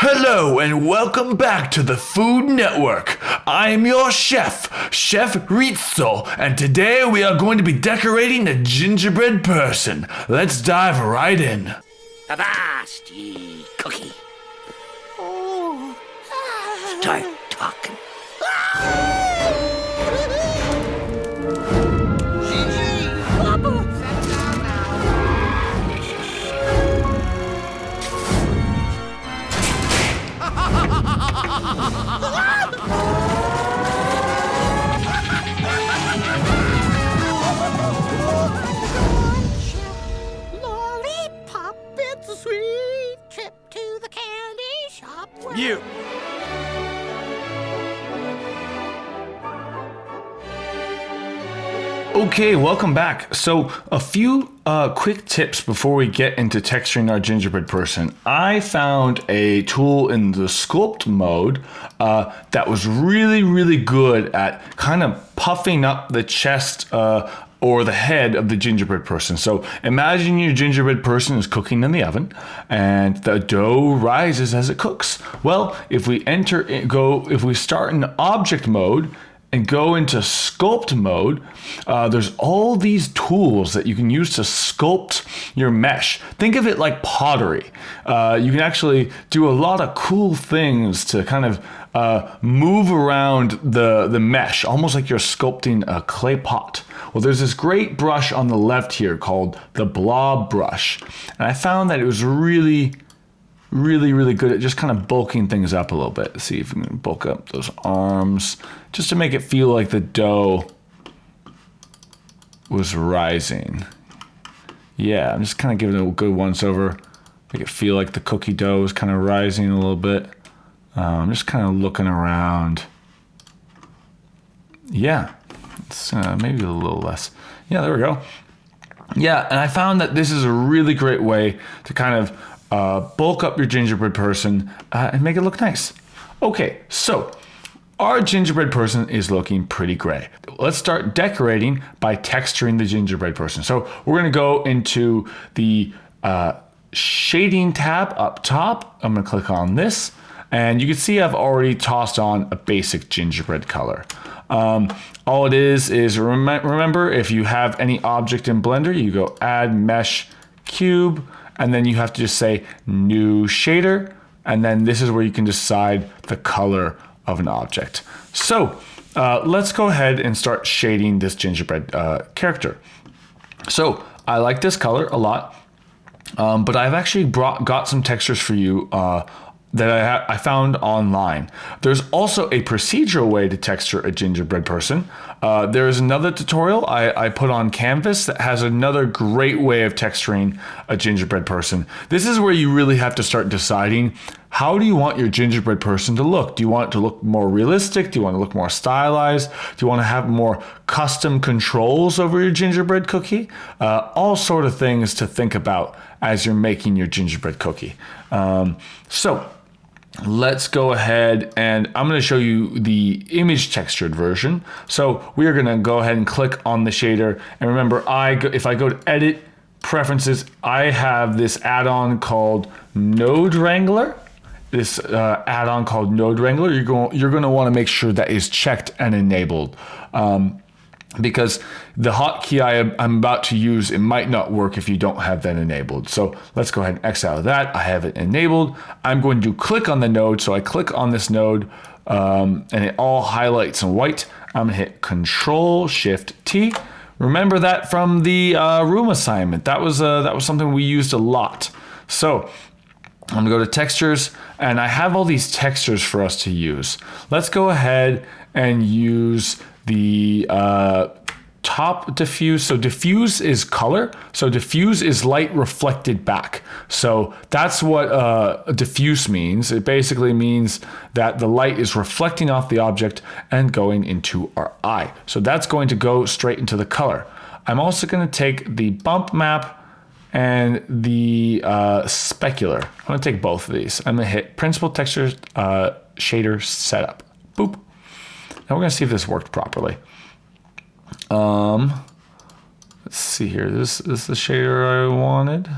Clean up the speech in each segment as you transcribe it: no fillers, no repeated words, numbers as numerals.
Hello and welcome back to the Food Network. I am your chef, Chef Rizzo, and today we are going to be decorating a gingerbread person. Let's dive right in. Avast, ye cookie. Start talking. Lollipop, it's a sweet trip to the candy shop. You. Okay, welcome back. So a few quick tips before we get into texturing our gingerbread person. I found a tool in the sculpt mode that was really good at kind of puffing up the chest or the head of the gingerbread person. So imagine your gingerbread person is cooking in the oven and the dough rises as it cooks. Well, if we start in object mode and go into sculpt mode, there's all these tools that you can use to sculpt your mesh. Think of it like pottery. You can actually do a lot of cool things to kind of move around the mesh, almost like you're sculpting a clay pot. Well, there's this great brush on the left here called the blob brush. And I found that it was really good at just kind of bulking things up a little bit. Let's see if we can bulk up those arms just to make it feel like the dough was rising. Yeah, I'm just kind of giving it a good once over. Make it feel like the cookie dough is kind of rising a little bit. I'm just kind of looking around. Yeah, it's maybe a little less. Yeah, there we go. Yeah, and I found that this is a really great way to kind of bulk up your gingerbread person and make it look nice. Okay, so our gingerbread person is looking pretty gray. Let's start decorating by texturing the gingerbread person. So we're gonna go into the shading tab up top. I'm gonna click on this, and you can see I've already tossed on a basic gingerbread color. All it is remember, if you have any object in Blender, you go add mesh cube, and then you have to just say new shader, and then this is where you can decide the color of an object. So let's go ahead and start shading this gingerbread character. So I like this color a lot, but I've actually got some textures for you that I found online. There's also a procedural way to texture a gingerbread person. There is another tutorial I put on Canvas that has another great way of texturing a gingerbread person. This is where you really have to start deciding, how do you want your gingerbread person to look? Do you want it to look more realistic? Do you want it to look more stylized? Do you want to have more custom controls over your gingerbread cookie? All sort of things to think about as you're making your gingerbread cookie. So let's go ahead, and I'm going to show you the image textured version. So we are going to go ahead and click on the shader. And remember, if I go to edit preferences, I have this add-on called Node Wrangler. This add-on called Node Wrangler, you're going to want to make sure that is checked and enabled. Because the hotkey I'm about to use, it might not work if you don't have that enabled. So let's go ahead and X out of that. I have it enabled. I'm going to click on the node. So I click on this node and it all highlights in white. I'm gonna hit Control-Shift-T. Remember that from the room assignment. That was something we used a lot. So I'm gonna go to textures, and I have all these textures for us to use. Let's go ahead and use the top diffuse. So diffuse is color. So diffuse is light reflected back. So that's what diffuse means. It basically means that the light is reflecting off the object and going into our eye. So that's going to go straight into the color. I'm also going to take the bump map and the specular. I'm going to take both of these. I'm going to hit Principled Texture Shader Setup. Boop. Now we're going to see if this worked properly. Let's see here. This is the shader I wanted.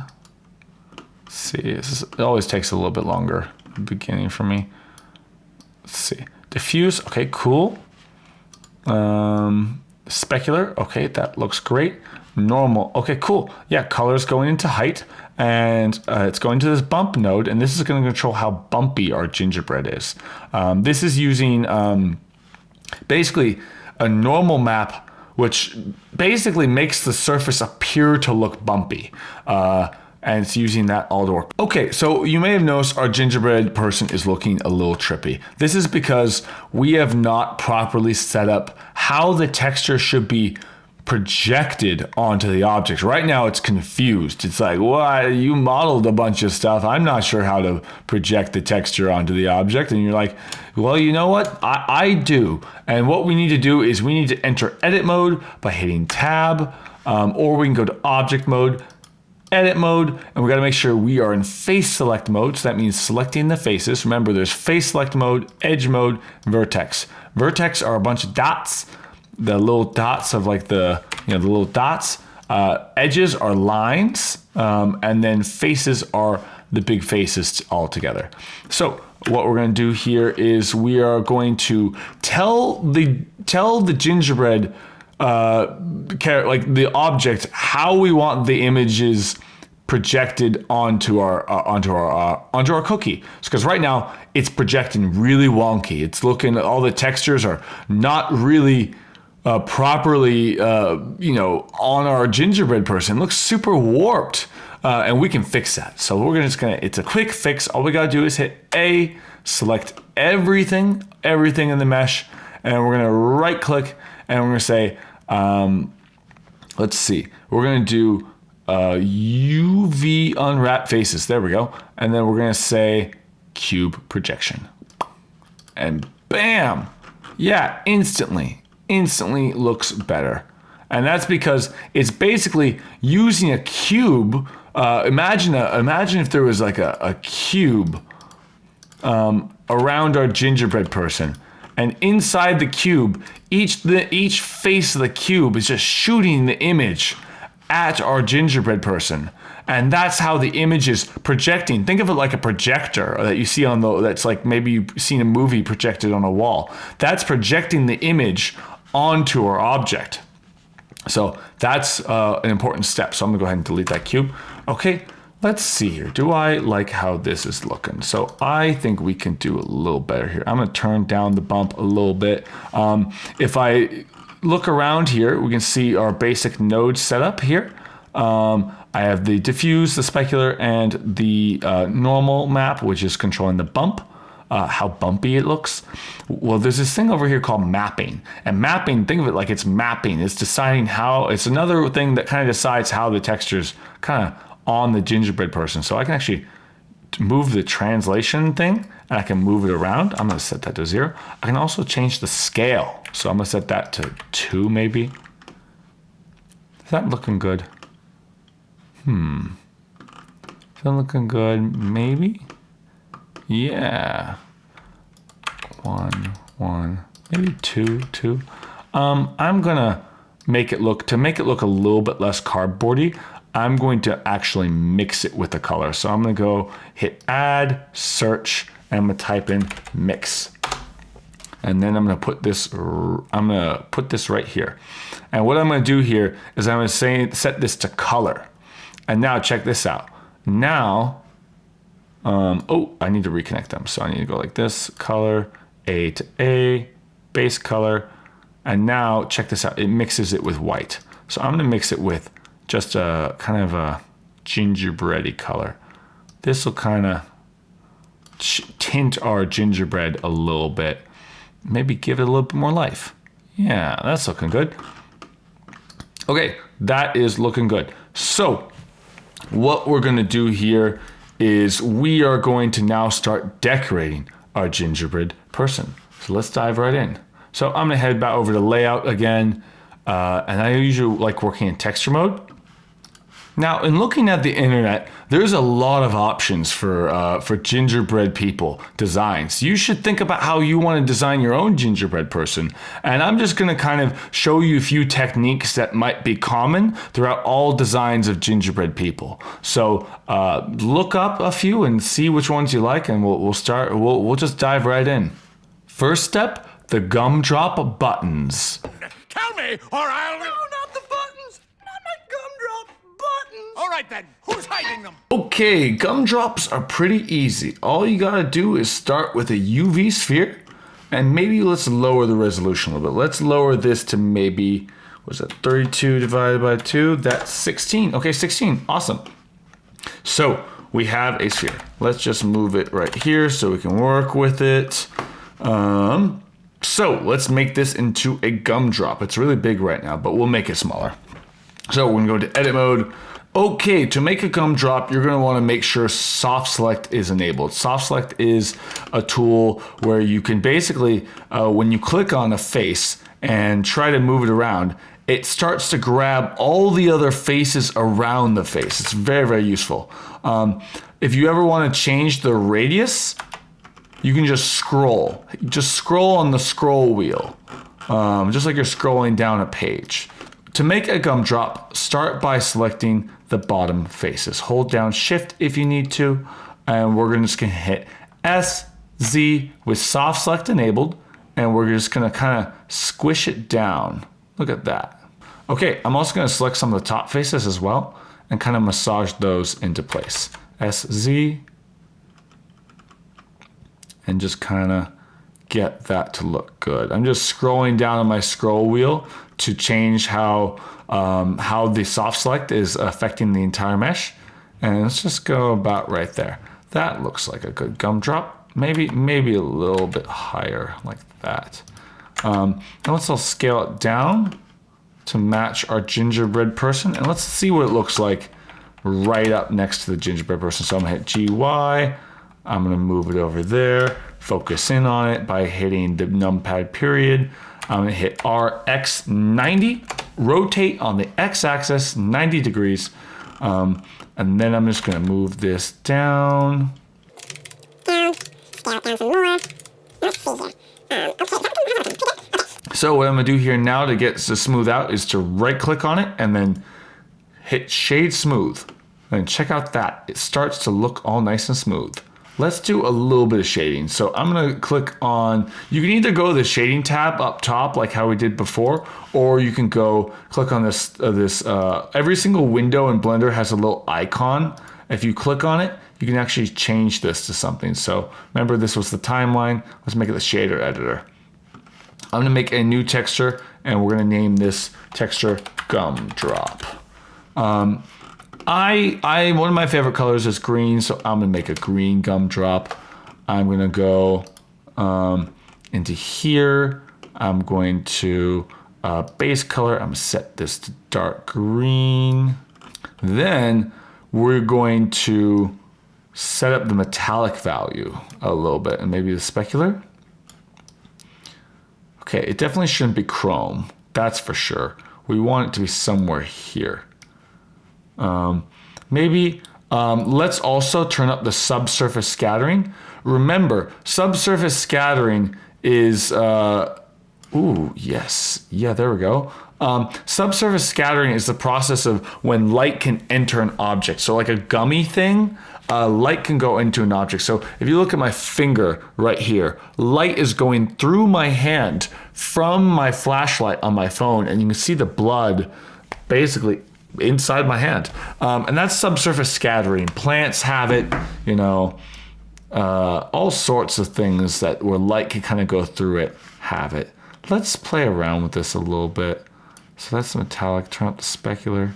Let's see. It always takes a little bit longer. the beginning for me. Let's see. Diffuse. Okay, cool. Specular. Okay, that looks great. Normal. Okay, cool. Yeah, color's going into height, and it's going to this bump node, and this is going to control how bumpy our gingerbread is. This is using basically a normal map, which basically makes the surface appear to look bumpy. And it's using that all to work. Okay, so you may have noticed our gingerbread person is looking a little trippy. This is because we have not properly set up how the texture should be projected onto the object. Right now it's confused. It's like, what? You modeled a bunch of stuff. I'm not sure how to project the texture onto the object. And you're like, well, you know what? I do. And what we need to do is we need to enter edit mode by hitting tab, or we can go to object mode, edit mode, and we got to make sure we are in face select mode. So that means selecting the faces. Remember, there's face select mode, edge mode, vertex. Vertex are a bunch of dots, the little dots of like the little dots. Edges are lines, and then faces are the big faces all together. So what we're going to do here is we are going to tell the gingerbread like the object how we want the images projected onto our cookie. Because right now it's projecting really wonky. It's looking, all the textures are not really properly on our gingerbread person. It looks super warped, and we can fix that. So we're it's a quick fix. All we gotta do is hit A, select everything in the mesh, and we're gonna right click, and we're gonna say, let's see, we're gonna do UV unwrap faces. There we go. And then we're gonna say cube projection. And bam! Yeah, instantly looks better. And that's because it's basically using a cube. Imagine if there was like a cube around our gingerbread person. And inside the cube, each face of the cube is just shooting the image at our gingerbread person. And that's how the image is projecting. Think of it like a projector that you see that's like maybe you've seen a movie projected on a wall. That's projecting the image onto our object. So that's an important step. So I'm gonna go ahead and delete that cube. Okay, let's see here. Do I like how this is looking? So I think we can do a little better here. I'm gonna turn down the bump a little bit. If I look around here, we can see our basic node setup here. I have the diffuse, the specular, and the normal map, which is controlling the bump, how bumpy it looks. Well, there's this thing over here called mapping. And mapping, think of it like it's mapping. It's deciding how, it's another thing that kind of decides how the texture's kind of on the gingerbread person. So I can actually move the translation thing, and I can move it around. I'm gonna set that to 0. I can also change the scale. So I'm gonna set that to 2 maybe. Is that looking good? Is that looking good? Maybe? Yeah. 1, maybe 2. I'm gonna make it look a little bit less cardboardy. I'm going to actually mix it with the color. So I'm gonna go hit add, search, and I'm gonna type in mix. And then I'm gonna put this right here. And what I'm gonna do here is I'm gonna set this to color. And now check this out. Now, I need to reconnect them. So I need to go like this, color, A to A, base color. And now check this out, it mixes it with white. So I'm gonna mix it with just a kind of a gingerbready color. This will kind of tint our gingerbread a little bit. Maybe give it a little bit more life. Yeah, that's looking good. Okay, that is looking good. So what we're gonna do here is we are going to now start decorating our gingerbread person. So let's dive right in. So I'm gonna head back over to layout again. And I usually like working in texture mode. Now, in looking at the internet, there's a lot of options for gingerbread people designs. You should think about how you want to design your own gingerbread person. And I'm just going to kind of show you a few techniques that might be common throughout all designs of gingerbread people. So look up a few and see which ones you like, and we'll start. We'll just dive right in. First step, the gumdrop buttons. Tell me, or I'll... No, not the buttons! Not my gumdrop buttons! All right then, who's hiding them? Okay, gumdrops are pretty easy. All you gotta do is start with a UV sphere, and maybe let's lower the resolution a little bit. Let's lower this to maybe, what's that, 32 divided by 2? That's 16. Okay, 16, awesome. So we have a sphere. Let's just move it right here so we can work with it. So let's make this into a gumdrop. It's really big right now, but we'll make it smaller. So we're gonna go to edit mode. Okay, to make a gumdrop, you're gonna wanna make sure soft select is enabled. Soft select is a tool where you can basically, when you click on a face and try to move it around, it starts to grab all the other faces around the face. It's very, very useful. If you ever wanna change the radius, you can just scroll. Just scroll on the scroll wheel, just like you're scrolling down a page. To make a gumdrop, start by selecting the bottom faces. Hold down Shift if you need to, and we're just gonna hit SZ with soft select enabled, and we're just gonna kind of squish it down. Look at that. Okay, I'm also gonna select some of the top faces as well, and kind of massage those into place. SZ, and just kind of get that to look good. I'm just scrolling down on my scroll wheel to change how the soft select is affecting the entire mesh. And let's just go about right there. That looks like a good gumdrop. Maybe a little bit higher like that. And let's all scale it down to match our gingerbread person. And let's see what it looks like right up next to the gingerbread person. So I'm gonna hit GY. I'm gonna move it over there, focus in on it by hitting the numpad period. I'm gonna hit RX90, rotate on the X-axis 90 degrees, and then I'm just gonna move this down. Down, scale it down some more. Let's see here. Okay. So what I'm gonna do here now to get to smooth out is to right click on it and then hit shade smooth. And check out that, it starts to look all nice and smooth. Let's do a little bit of shading. So I'm gonna click on, you can either go to the shading tab up top like how we did before, or you can go click on this, every single window in Blender has a little icon. If you click on it, you can actually change this to something. So remember this was the timeline, let's make it the shader editor. I'm gonna make a new texture and we're gonna name this texture Gumdrop. One of my favorite colors is green, so I'm gonna make a green gumdrop. I'm gonna go into here. I'm going to base color. I'm gonna set this to dark green. Then we're going to set up the metallic value a little bit, and maybe the specular. Okay, it definitely shouldn't be chrome. That's for sure. We want it to be somewhere here. Maybe let's also turn up the subsurface scattering. Remember, subsurface scattering is, ooh, yes. Yeah, there we go. Subsurface scattering is the process of when light can enter an object. So like a gummy thing, light can go into an object. So if you look at my finger right here, light is going through my hand from my flashlight on my phone, and you can see the blood basically inside my hand. And that's subsurface scattering. Plants have it, you know, all sorts of things that where light can kind of go through it have it. Let's play around with this a little bit. So that's metallic, turn up the specular.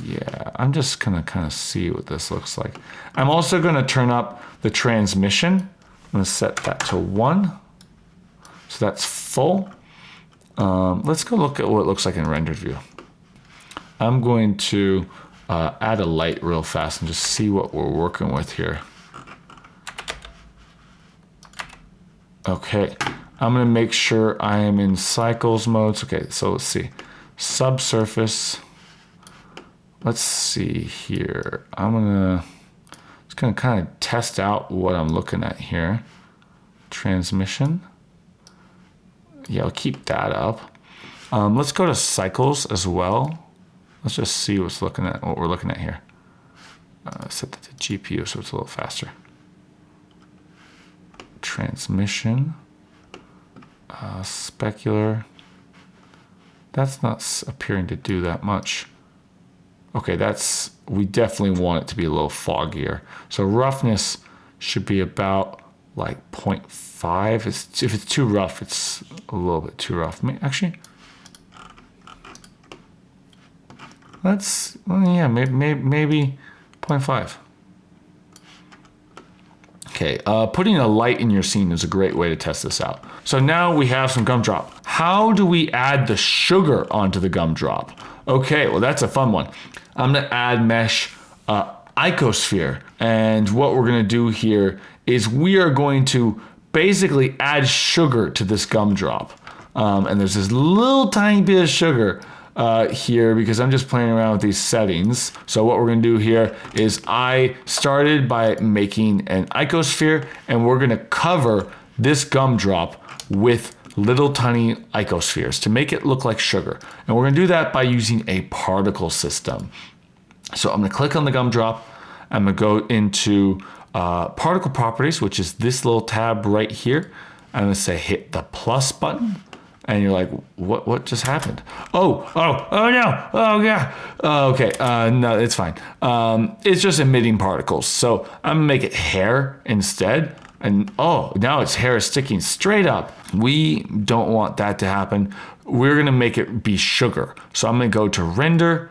Yeah, I'm just gonna kind of see what this looks like. I'm also gonna turn up the transmission. I'm gonna set that to 1. So that's full. Let's go look at what it looks like in rendered view. I'm going to add a light real fast and just see what we're working with here. Okay, I'm gonna make sure I am in cycles modes. Okay, so let's see. Subsurface let's see here. Just gonna kind of test out what I'm looking at here. Transmission. Yeah, I'll keep that up. Let's go to cycles as well. Let's just see what we're looking at here. Set that to GPU so it's a little faster. Transmission. Specular. That's not appearing to do that much. Okay, we definitely want it to be a little foggier. So roughness should be about like 0.5. If it's too rough, it's a little bit too rough. Actually, maybe 0.5. Okay, putting a light in your scene is a great way to test this out. So now we have some gumdrop. How do we add the sugar onto the gumdrop? Okay, well that's a fun one. I'm gonna add mesh icosphere. And what we're gonna do here is we are going to basically add sugar to this gumdrop. And there's this little tiny bit of sugar here because I'm just playing around with these settings. So what we're gonna do here is I started by making an icosphere and we're gonna cover this gumdrop with little tiny icospheres to make it look like sugar. And we're gonna do that by using a particle system. So I'm gonna click on the gumdrop. I'm gonna go into particle properties, which is this little tab right here. I'm gonna say hit the plus button. And you're like, what just happened? Oh no, oh yeah. Okay, no, it's fine. It's just emitting particles. So I'm gonna make it hair instead. And oh, now its hair is sticking straight up. We don't want that to happen. We're gonna make it be sugar. So I'm gonna go to render,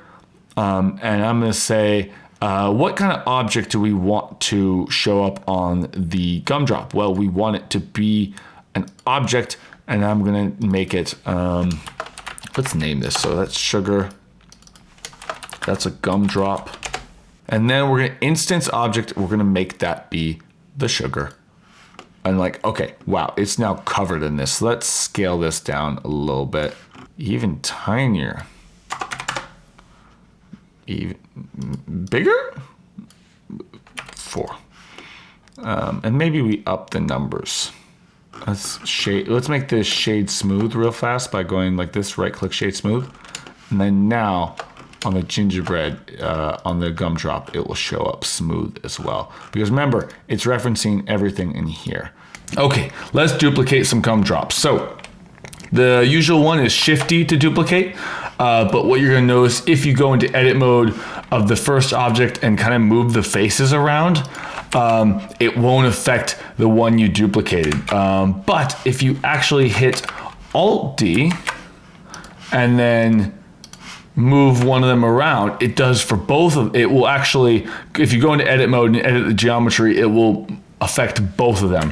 and I'm gonna say, what kind of object do we want to show up on the gumdrop? Well, we want it to be an object, and I'm gonna make it, let's name this. So that's sugar, that's a gumdrop. And then we're gonna instance object, we're gonna make that be the sugar. And like, okay, wow, it's now covered in this. Let's scale this down a little bit, even tinier. Even bigger? 4. And maybe we up the numbers. Let's make this shade smooth real fast by going like this, right click shade smooth. And then now on the gingerbread, on the gumdrop, it will show up smooth as well. Because remember, it's referencing everything in here. Okay, let's duplicate some gumdrops. So the usual one is shifty to duplicate. But what you're gonna notice if you go into edit mode of the first object and kind of move the faces around, it won't affect the one you duplicated. But if you actually hit Alt D and then move one of them around, it does for both of it. Will actually, if you go into edit mode and edit the geometry, it will affect both of them.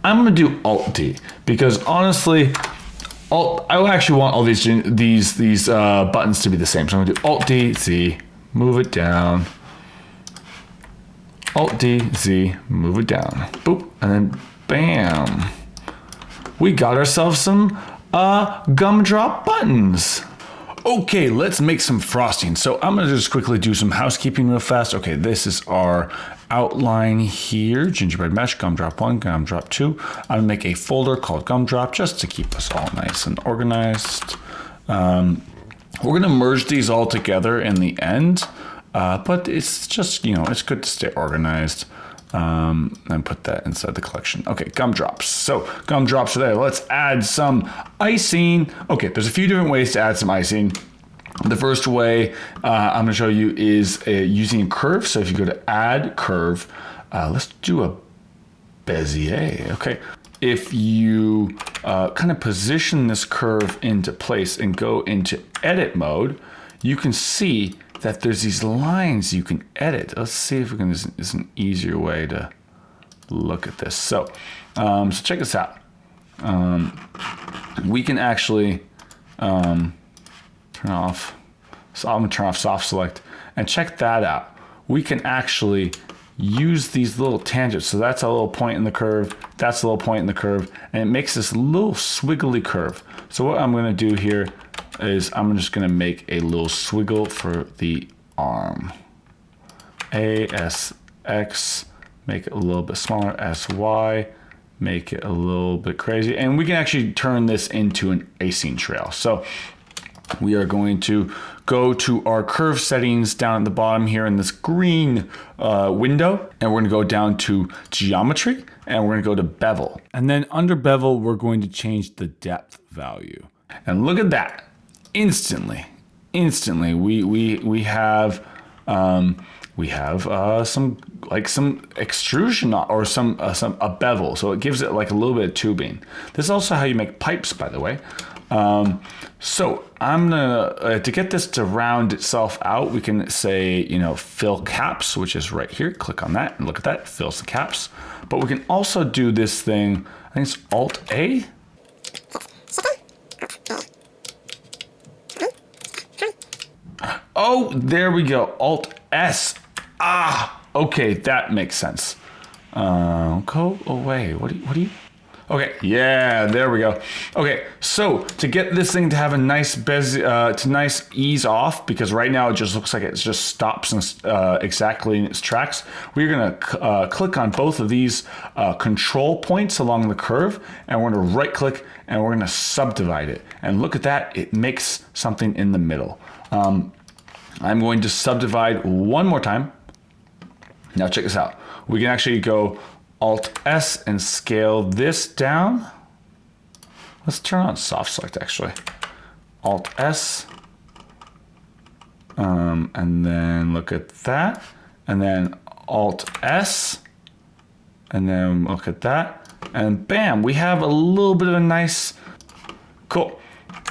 I'm gonna do Alt D because honestly, I actually want all these buttons to be the same. So I'm gonna do Alt D, Z, move it down. Alt D, Z, move it down. Boop, and then bam. We got ourselves some gumdrop buttons. Okay, let's make some frosting. So I'm gonna just quickly do some housekeeping real fast. Okay, this is our outline here. Gingerbread mesh, gumdrop 1, gumdrop 2. I'm gonna make a folder called gumdrop just to keep us all nice and organized. We're gonna merge these all together in the end, but it's just, it's good to stay organized. And put that inside the collection. Okay, gumdrops. So gumdrops are there. Let's add some icing. Okay, there's a few different ways to add some icing. The first way I'm gonna show you is using a curve. So if you go to add curve, let's do a Bezier. Okay, if you kind of position this curve into place and go into edit mode, you can see that there's these lines you can edit. Let's see if we can, this is an easier way to look at this. So, so check this out. We can actually turn off, so I'm gonna turn off soft select and check that out. We can actually use these little tangents. So that's a little point in the curve, that's a little point in the curve, and it makes this little swiggly curve. So what I'm gonna do here is I'm just gonna make a little swiggle for the arm. ASX, make it a little bit smaller. SY, make it a little bit crazy. And we can actually turn this into an icing trail. So we are going to go to our curve settings down at the bottom here in this green window, and we're going to go down to geometry, and we're going to go to bevel. And then under bevel, we're going to change the depth value. And look at that! Instantly, we have some extrusion or some a bevel, so it gives it like a little bit of tubing. This is also how you make pipes, by the way. So I'm gonna to get this to round itself out, we can say, you know, fill caps, which is right here. Click on that and look at that, it fills the caps. But we can also do this thing, I think it's Alt A. Oh, there we go, Alt S. Ah, okay, that makes sense. Go away. What do you? Okay, yeah, there we go. Okay, so to get this thing to have a nice nice ease off, because right now it just looks like it just stops exactly in its tracks. We're gonna click on both of these control points along the curve, and we're gonna right click and we're gonna subdivide it. And look at that, it makes something in the middle. I'm going to subdivide one more time. Now check this out. We can actually go Alt S and scale this down. Let's turn on soft select actually. Alt S. And then look at that. And then Alt S. And then look at that. And bam, we have a little bit of a nice, cool.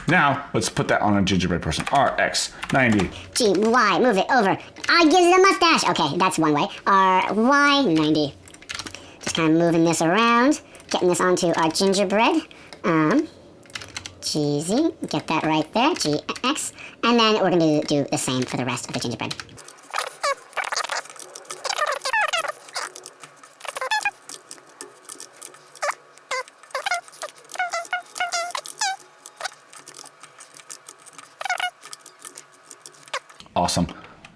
Now, let's put that on a gingerbread person. RX90. GY, move it over. I gives it a mustache. Okay, that's one way. RY90. Just kind of moving this around, getting this onto our gingerbread. GZ, get that right there. GX. And then we're going to do the same for the rest of the gingerbread. Awesome.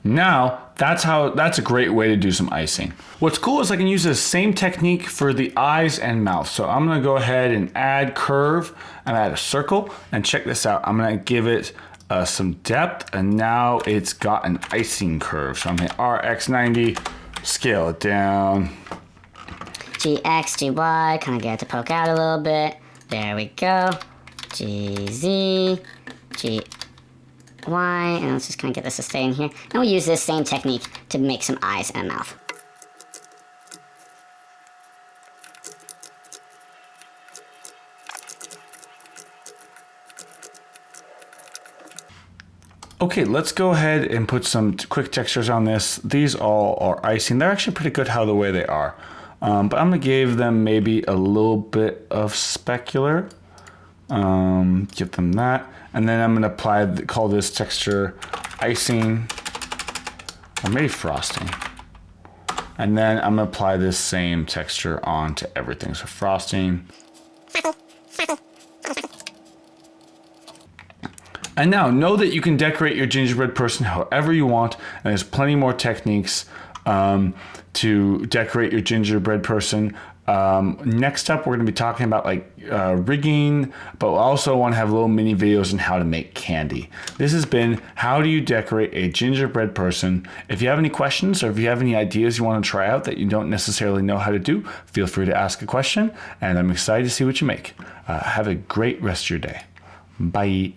Now, that's a great way to do some icing. What's cool is I can use the same technique for the eyes and mouth. So I'm gonna go ahead and add curve and add a circle, and check this out. I'm gonna give it some depth, and now it's got an icing curve. So I'm hitting RX90, scale it down. GX, GY, kind of get it to poke out a little bit. There we go. GZ, GY, and let's just kind of get this to stay in here. And we'll use this same technique to make some eyes and a mouth. Okay, let's go ahead and put some quick textures on this. These all are icing. They're actually pretty good how the way they are. But I'm gonna give them maybe a little bit of specular. Give them that. And then I'm gonna call this texture icing, or maybe frosting. And then I'm gonna apply this same texture onto everything. So frosting. And now know that you can decorate your gingerbread person however you want, and there's plenty more techniques to decorate your gingerbread person. Next up, we're going to be talking about like rigging, but we also want to have little mini videos on how to make candy. This has been how do you decorate a gingerbread person. If you have any questions or if you have any ideas you want to try out that you don't necessarily know how to do, feel free to ask a question, and I'm excited to see what you make. Have a great rest of your day. Bye.